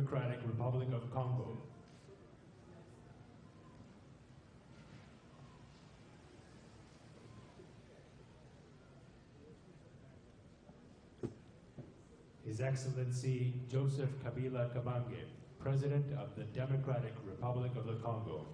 Democratic Republic of Congo. His Excellency Joseph Kabila Kabange, President of the Democratic Republic of the Congo.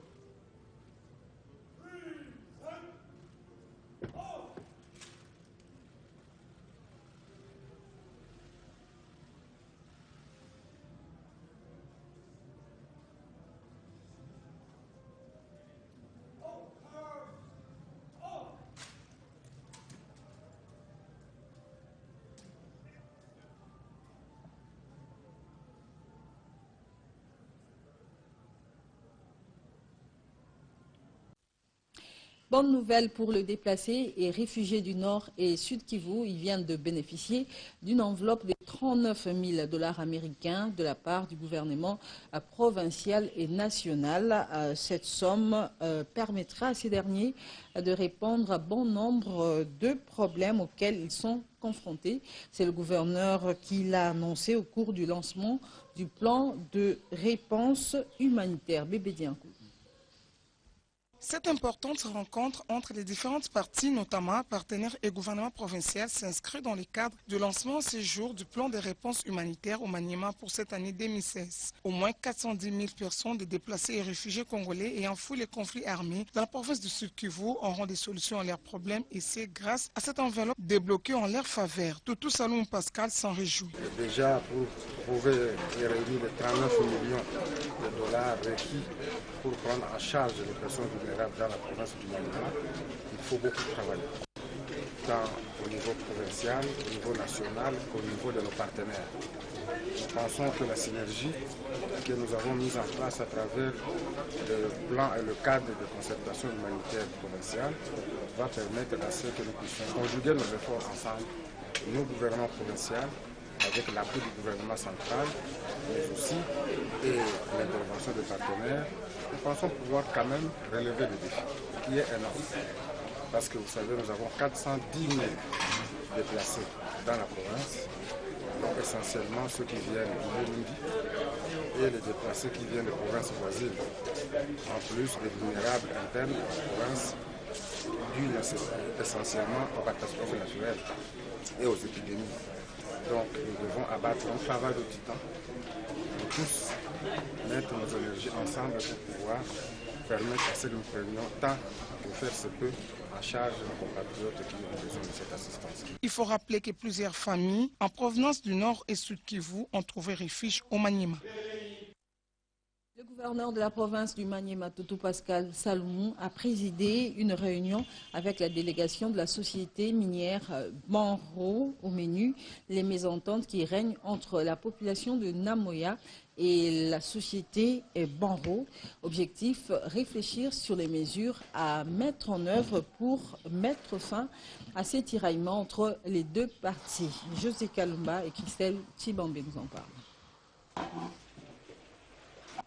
Bonne nouvelle pour le déplacé et réfugié du Nord et Sud Kivu. Il vient de bénéficier d'une enveloppe de 39 000 $ américains de la part du gouvernement provincial et national. Cette somme permettra à ces derniers de répondre à bon nombre de problèmes auxquels ils sont confrontés. C'est le gouverneur qui l'a annoncé au cours du lancement du plan de réponse humanitaire. Bébé Diankou. Cette importante rencontre entre les différentes parties, notamment partenaires et gouvernement provincial, s'inscrit dans le cadre du lancement en séjour du plan de réponse humanitaire au Maniema pour cette année 2016. Au moins 410 000 personnes, des déplacés et réfugiés congolais ayant fui les conflits armés dans la province du Sud Kivu auront des solutions à leurs problèmes et c'est grâce à cette enveloppe débloquée en leur faveur. Toutou Saloum Pascal s'en réjouit. Déjà pour trouver et réunir les 39 millions de dollars requis pour prendre en charge les personnes vulnérables dans la province du Maniema, il faut beaucoup travailler, tant au niveau provincial, au niveau national, qu'au niveau de nos partenaires. Nous pensons que la synergie que nous avons mise en place à travers le plan et le cadre de concertation humanitaire provinciale va permettre à ce que nous puissions conjuguer nos efforts ensemble, nos gouvernements provinciaux, avec l'appui du gouvernement central, mais aussi et l'intervention des partenaires. Nous pensons pouvoir quand même relever le défi, qui est énorme. Parce que vous savez, nous avons 410 000 déplacés dans la province, donc essentiellement ceux qui viennent du Burundi et les déplacés qui viennent des provinces voisines, en plus des vulnérables internes de la province, dus essentiellement aux catastrophes naturelles et aux épidémies. Donc nous devons abattre un travail de titan, nous tous mettre nos énergies ensemble pour pouvoir permettre à ce que nous prenions tant pour faire ce peu en charge de nos compatriotes qui ont besoin de cette assistance. Il faut rappeler que plusieurs familles en provenance du Nord et Sud Kivu ont trouvé refuge au Maniema. Le gouverneur de la province du Maniema, Toutou Pascal Saloum, a présidé une réunion avec la délégation de la société minière Banro. Au menu, les mésententes qui règnent entre la population de Namoya et la société Banro. Objectif, réfléchir sur les mesures à mettre en œuvre pour mettre fin à ces tiraillements entre les deux parties. José Kalumba et Christelle Tibambe nous en parlent.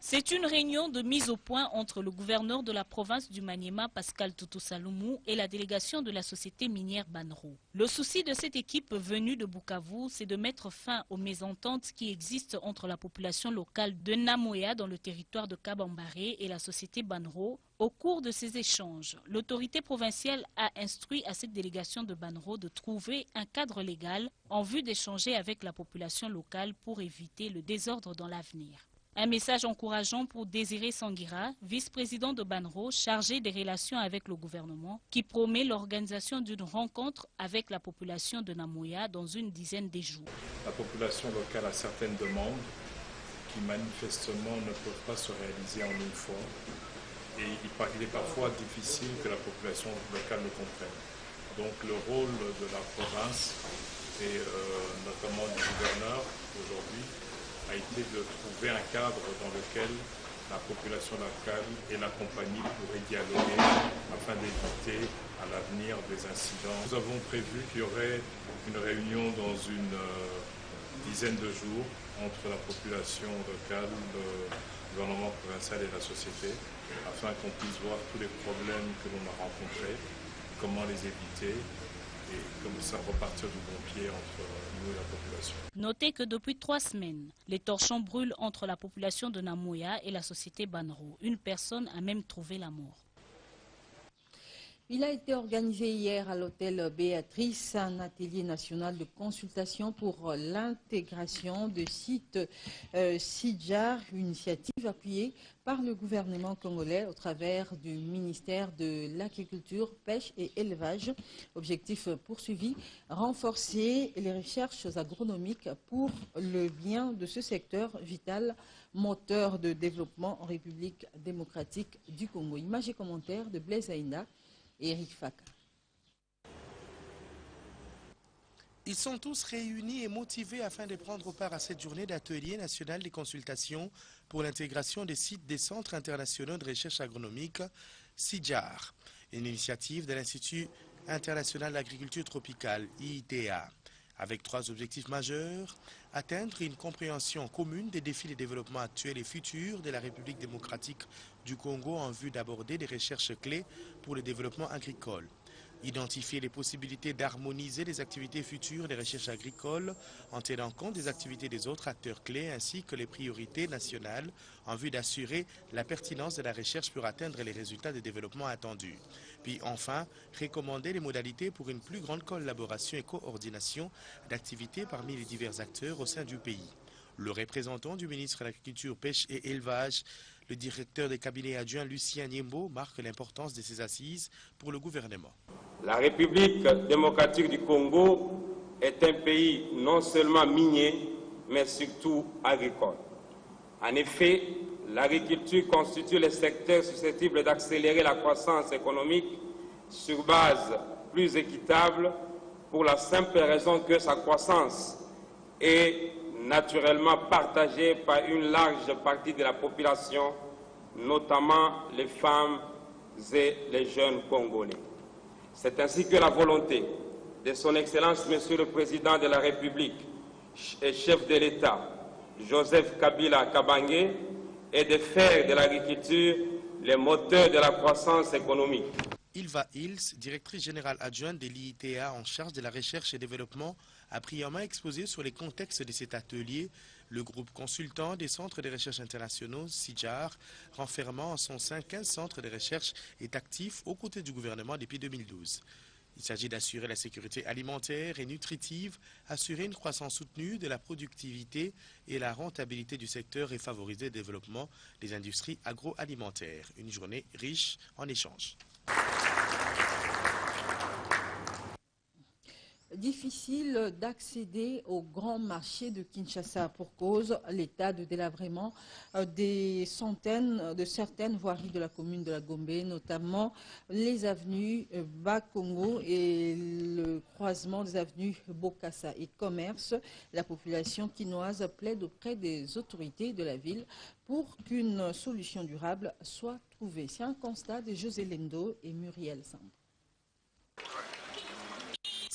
C'est une réunion de mise au point entre le gouverneur de la province du Maniema, Pascal Toutou Saloum, et la délégation de la société minière Banro. Le souci de cette équipe venue de Bukavu, c'est de mettre fin aux mésententes qui existent entre la population locale de Namoya dans le territoire de Kabambaré et la société Banro. Au cours de ces échanges, l'autorité provinciale a instruit à cette délégation de Banro de trouver un cadre légal en vue d'échanger avec la population locale pour éviter le désordre dans l'avenir. Un message encourageant pour Désiré Sanguira, vice-président de Banro, chargé des relations avec le gouvernement, qui promet l'organisation d'une rencontre avec la population de Namoya dans une dizaine de jours. La population locale a certaines demandes qui manifestement ne peuvent pas se réaliser en une fois. Et il est parfois difficile que la population locale le comprenne. Donc le rôle de la province et notamment du gouverneur aujourd'hui a été de trouver un cadre dans lequel la population locale et la compagnie pourraient dialoguer afin d'éviter à l'avenir des incidents. Nous avons prévu qu'il y aurait une réunion dans une dizaine de jours entre la population locale, le gouvernement provincial et la société, afin qu'on puisse voir tous les problèmes que l'on a rencontrés, comment les éviter et comme ça repartir du bon pied entre nous et la population. Notez que depuis 3 semaines, les torchons brûlent entre la population de Namoya et la société Banro. Une personne a même trouvé la mort. Il a été organisé hier à l'hôtel Béatrice un atelier national de consultation pour l'intégration de sites Sidjar, une initiative appuyée par le gouvernement congolais au travers du ministère de l'Agriculture, Pêche et Élevage. Objectif poursuivi, renforcer les recherches agronomiques pour le bien de ce secteur vital, moteur de développement en République démocratique du Congo. Images et commentaires de Blaise Aïna. Eric Faka. Ils sont tous réunis et motivés afin de prendre part à cette journée d'atelier national des consultations pour l'intégration des sites des centres internationaux de recherche agronomique SIDJAR, une initiative de l'Institut international d'agriculture tropicale, IITA, avec 3 objectifs majeurs: atteindre une compréhension commune des défis de développement actuels et futurs de la République démocratique du Congo en vue d'aborder des recherches clés pour le développement agricole, identifier les possibilités d'harmoniser les activités futures des recherches agricoles en tenant compte des activités des autres acteurs clés ainsi que les priorités nationales en vue d'assurer la pertinence de la recherche pour atteindre les résultats de développement attendus. Puis enfin, recommander les modalités pour une plus grande collaboration et coordination d'activités parmi les divers acteurs au sein du pays. Le représentant du ministre de l'Agriculture, Pêche et Élevage, le directeur des cabinets adjoints Lucien Niembo, marque l'importance de ces assises pour le gouvernement. La République démocratique du Congo est un pays non seulement minier, mais surtout agricole. En effet, l'agriculture constitue le secteur susceptible d'accélérer la croissance économique sur base plus équitable pour la simple raison que sa croissance est naturellement partagée par une large partie de la population, notamment les femmes et les jeunes Congolais. C'est ainsi que la volonté de son Excellence, Monsieur le Président de la République et chef de l'État, Joseph Kabila Kabange, est de faire de l'agriculture le moteur de la croissance économique. Ilva Hills, directrice générale adjointe de l'IITA en charge de la recherche et développement, a brièvement exposé sur les contextes de cet atelier le groupe consultant des centres de recherche internationaux, SIDJAR, renfermant en son sein 15 centres de recherche, est actif aux côtés du gouvernement depuis 2012. Il s'agit d'assurer la sécurité alimentaire et nutritive, assurer une croissance soutenue de la productivité et la rentabilité du secteur et favoriser le développement des industries agroalimentaires. Une journée riche en échanges. Difficile d'accéder au grand marché de Kinshasa pour cause l'état de délabrement de certaines voiries de la commune de la Gombe, notamment les avenues Bakongo et le croisement des avenues Bokassa et Commerce. La population quinoise plaide auprès des autorités de la ville pour qu'une solution durable soit trouvée. C'est un constat de José Lendo et Muriel Samb.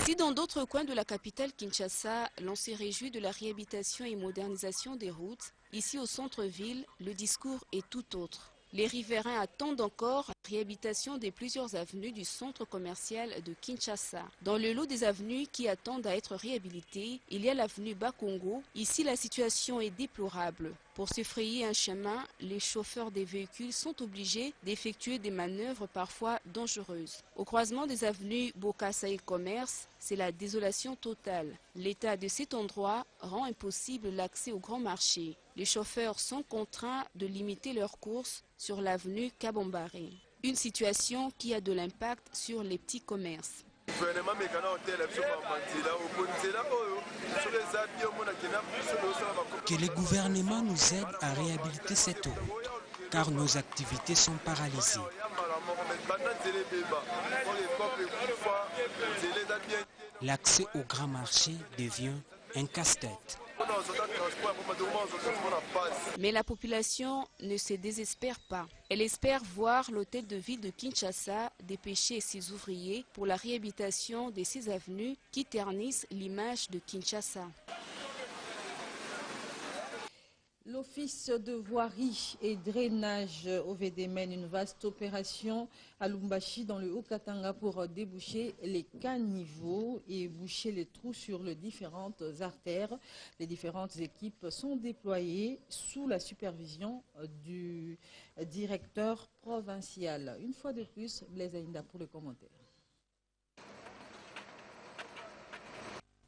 Si dans d'autres coins de la capitale Kinshasa, l'on s'est réjoui de la réhabilitation et modernisation des routes, ici au centre-ville, le discours est tout autre. Les riverains attendent encore la réhabilitation de plusieurs avenues du centre commercial de Kinshasa. Dans le lot des avenues qui attendent à être réhabilitées, il y a l'avenue Bakongo. Ici, la situation est déplorable. Pour se frayer un chemin, les chauffeurs des véhicules sont obligés d'effectuer des manœuvres parfois dangereuses. Au croisement des avenues Bokassa et Commerce, c'est la désolation totale. L'état de cet endroit rend impossible l'accès au grand marché. Les chauffeurs sont contraints de limiter leurs courses sur l'avenue Kabombaré. Une situation qui a de l'impact sur les petits commerces. Que les gouvernements nous aident à réhabiliter cette route, car nos activités sont paralysées. L'accès au grand marché devient un casse-tête. Mais la population ne se désespère pas. Elle espère voir l'hôtel de ville de Kinshasa dépêcher ses ouvriers pour la réhabilitation de ces avenues qui ternissent l'image de Kinshasa. L'Office de voirie et drainage OVD mène une vaste opération à Lubumbashi dans le Haut-Katanga pour déboucher les caniveaux et boucher les trous sur les différentes artères. Les différentes équipes sont déployées sous la supervision du directeur provincial. Une fois de plus, Blaise Aïnda pour le commentaire.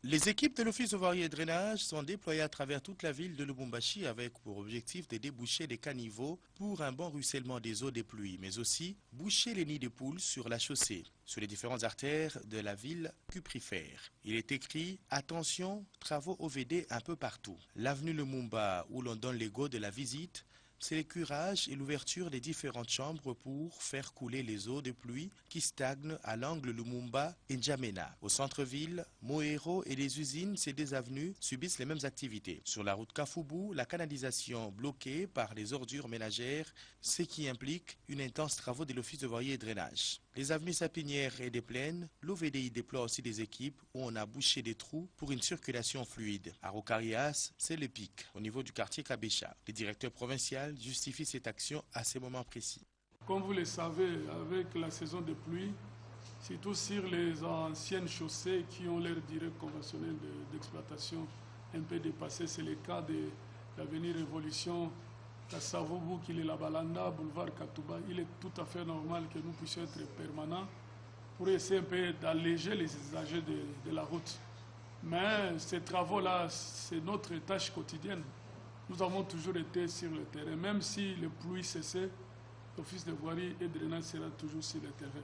Les équipes de l'Office de voirie et drainage sont déployées à travers toute la ville de Lubumbashi avec pour objectif de déboucher les caniveaux pour un bon ruissellement des eaux des pluies, mais aussi boucher les nids de poules sur la chaussée, sur les différentes artères de la ville cuprifère. Il est écrit « Attention, travaux OVD un peu partout ». L'avenue Lumumba où l'on donne les go de la visite, c'est le curage et l'ouverture des différentes chambres pour faire couler les eaux de pluie qui stagnent à l'angle Lumumba et N'Djamena. Au centre-ville, Moero et les usines, ces deux avenues, subissent les mêmes activités. Sur la route Kafoubou, la canalisation bloquée par les ordures ménagères, ce qui implique une intense travaux de l'Office de voirie et drainage. Les avenues Sapinière et des Plaines, l'OVDI déploie aussi des équipes où on a bouché des trous pour une circulation fluide. À Rocarias, c'est le pic, au niveau du quartier Kabesha. Le directeur provincial justifie cette action à ces moments précis. Comme vous le savez, avec la saison de pluie, surtout sur les anciennes chaussées qui ont leur durée conventionnelle d'exploitation un peu dépassée, c'est le cas de l'avenue Révolution, la Savoubou, qui est la Balanda, boulevard Katouba. Il est tout à fait normal que nous puissions être permanents pour essayer un peu d'alléger les usagers de la route. Mais ces travaux-là, c'est notre tâche quotidienne. Nous avons toujours été sur le terrain. Même si les pluies cessaient, l'Office de voirie et de drainage sera toujours sur le terrain.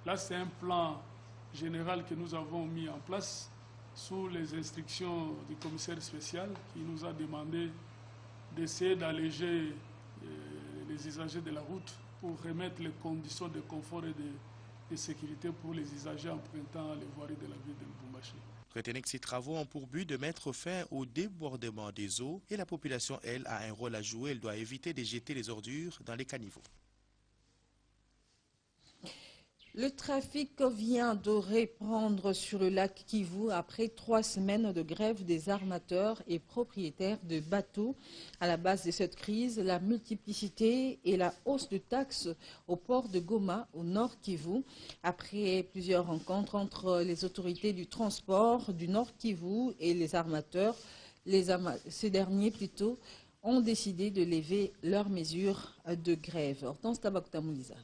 Là, c'est un plan général que nous avons mis en place sous les instructions du commissaire spécial qui nous a demandé d'essayer d'alléger les usagers de la route pour remettre les conditions de confort et de sécurité pour les usagers empruntant les voiries de la ville de Lubumbashi. Retenez que ces travaux ont pour but de mettre fin au débordement des eaux et la population, elle, a un rôle à jouer. Elle doit éviter de jeter les ordures dans les caniveaux. Le trafic vient de reprendre sur le lac Kivu après 3 semaines de grève des armateurs et propriétaires de bateaux. À la base de cette crise, la multiplicité et la hausse de taxes au port de Goma, au nord Kivu. Après plusieurs rencontres entre les autorités du transport du nord Kivu et les armateurs, ces derniers plutôt ont décidé de lever leurs mesures de grève. Hortense Tabakoutamouliza.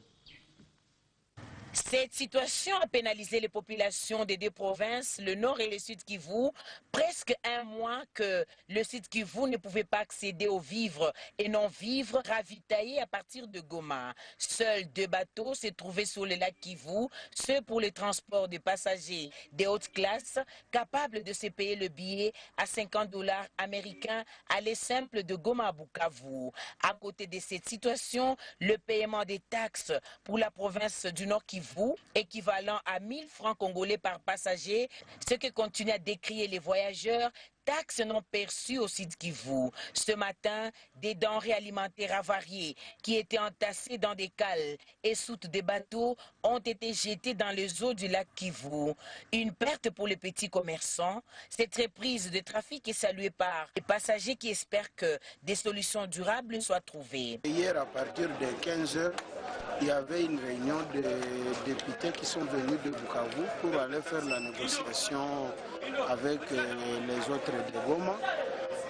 Cette situation a pénalisé les populations des deux provinces, le Nord et le Sud Kivu, presque un mois que le Sud Kivu ne pouvait pas accéder aux vivres et non-vivres ravitaillés à partir de Goma. Seuls 2 bateaux se trouvaient sur le lac Kivu, ceux pour le transport de passagers des hautes classes, capables de se payer le billet à $50 américains aller simple de Goma à Bukavu. À côté de cette situation, le paiement des taxes pour la province du Nord Kivu, équivalent à 1000 francs congolais par passager, ce que continuent à décrier les voyageurs, taxes non perçues au Sud Kivu. Ce matin, des denrées alimentaires avariées qui étaient entassées dans des cales et soutes des bateaux ont été jetées dans les eaux du lac Kivu. Une perte pour les petits commerçants. Cette reprise de trafic est saluée par les passagers qui espèrent que des solutions durables soient trouvées. Hier, à partir de 15 h, il y avait une réunion de députés qui sont venus de Bukavu pour aller faire la négociation avec les autres de Goma.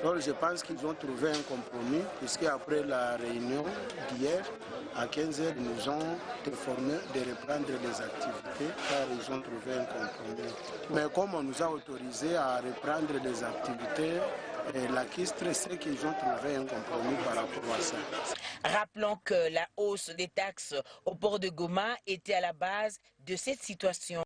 Donc je pense qu'ils ont trouvé un compromis, puisque après la réunion d'hier, à 15 h, ils nous ont informé de reprendre les activités, car ils ont trouvé un compromis. Mais comme on nous a autorisé à reprendre les activités, la Kistre sait qu'ils ont trouvé un compromis par rapport à ça. Rappelons que la hausse des taxes au port de Goma était à la base de cette situation.